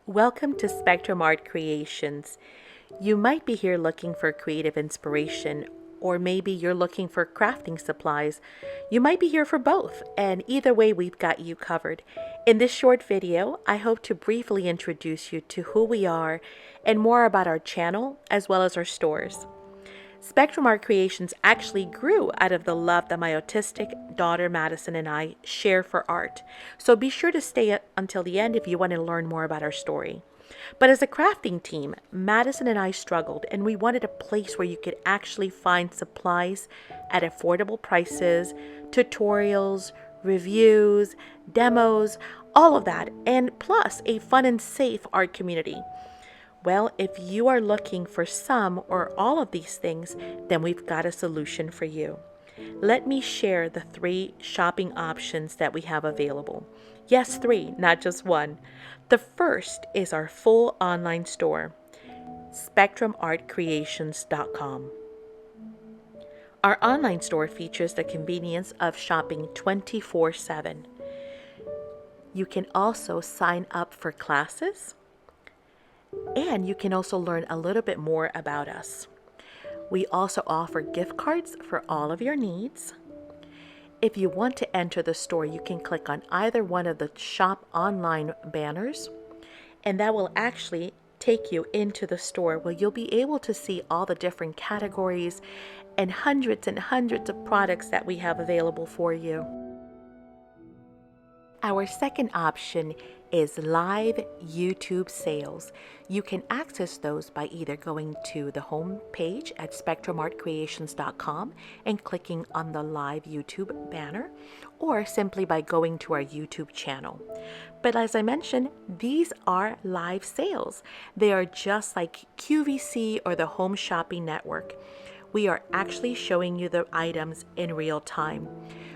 Welcome to Spectrum Art Creations. You might be here looking for creative inspiration, or maybe you're looking for crafting supplies. You might be here for both, and either way, we've got you covered. In this short video, I hope to briefly introduce you to who we are and more about our channel as well as our stores. Spectrum Art Creations actually grew out of the love that my autistic daughter Madison and I share for art. So be sure to stay until the end if you want to learn more about our story. But as a crafting team, Madison and I struggled, and we wanted a place where you could actually find supplies at affordable prices, tutorials, reviews, demos, all of that, and plus a fun and safe art community. Well, if you are looking for some or all of these things, then we've got a solution for you. Let me share the 3 shopping options that we have available. Yes, 3, not just one. The first is our full online store, spectrumartcreations.com. Our online store features the convenience of shopping 24/7. You can also sign up for classes, and you can also learn a little bit more about us. We also offer gift cards for all of your needs. If you want to enter the store, you can click on either one of the shop online banners, and that will actually take you into the store where you'll be able to see all the different categories and hundreds of products that we have available for you. Our second option is live YouTube sales. You can access those by either going to the home page at spectrumartcreations.com and clicking on the live YouTube banner, or simply by going to our YouTube channel. But as I mentioned, these are live sales. They are just like QVC or the Home Shopping Network. We are actually showing you the items in real time.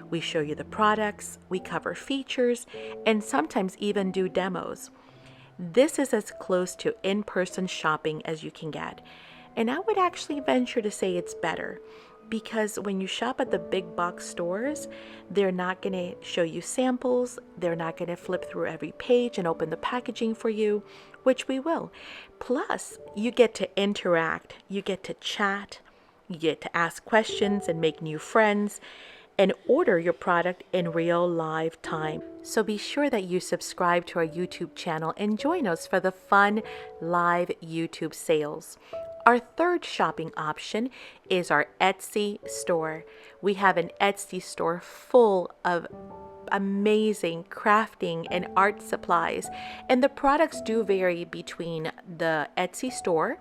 We show you the products, we cover features, and sometimes even do demos. This is as close to in-person shopping as you can get. And I would actually venture to say it's better, because when you shop at the big box stores, they're not going to show you samples, they're not going to flip through every page and open the packaging for you, which we will. Plus, you get to interact, you get to chat, you get to ask questions and make new friends, and order your product in real live time. So be sure that you subscribe to our YouTube channel and join us for the fun live YouTube sales. Our third shopping option is our Etsy store. We have an Etsy store full of amazing crafting and art supplies, and the products do vary between the Etsy store,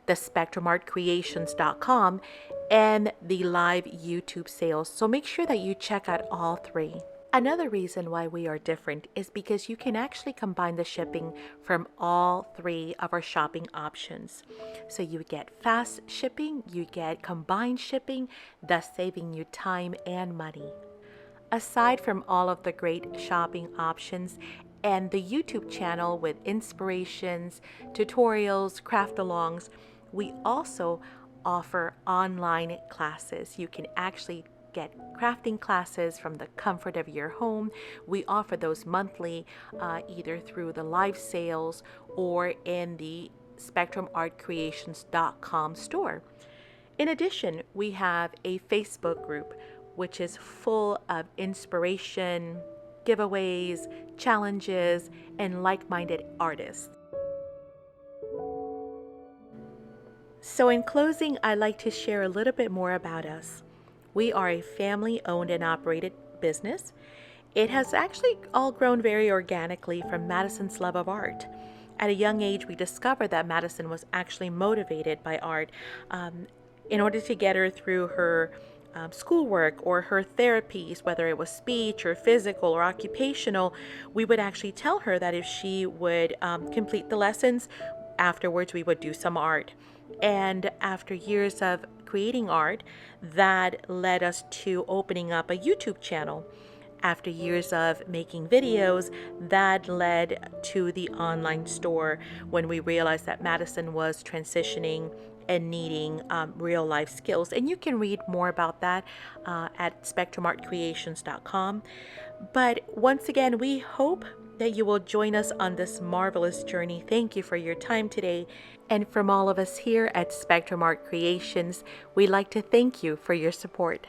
the spectrumartcreations.com, and the live YouTube sales. So make sure that you check out all 3. Another reason why we are different is because you can actually combine the shipping from all 3 of our shopping options. So you get fast shipping, you get combined shipping, thus saving you time and money. Aside from all of the great shopping options and the YouTube channel with inspirations, tutorials, craft-alongs, we also offer online classes. You can actually get crafting classes from the comfort of your home. We offer those monthly, either through the live sales or in the spectrumartcreations.com store. In addition, we have a Facebook group, which is full of inspiration, giveaways, challenges, and like-minded artists. So in closing, I'd like to share a little bit more about us. We are a family-owned and operated business. It has actually all grown very organically from Madison's love of art. At a young age, we discovered that Madison was actually motivated by art. In order to get her through her schoolwork or her therapies, whether it was speech or physical or occupational, we would actually tell her that if she would complete the lessons, afterwards we would do some art. And after years of creating art, that led us to opening up a YouTube channel. After years of making videos, that led to the online store when we realized that Madison was transitioning and needing real life skills. And you can read more about that at spectrumartcreations.com. But once again, we hope that you will join us on this marvelous journey. Thank you for your time today. And from all of us here at Spectrum Art Creations, we'd like to thank you for your support.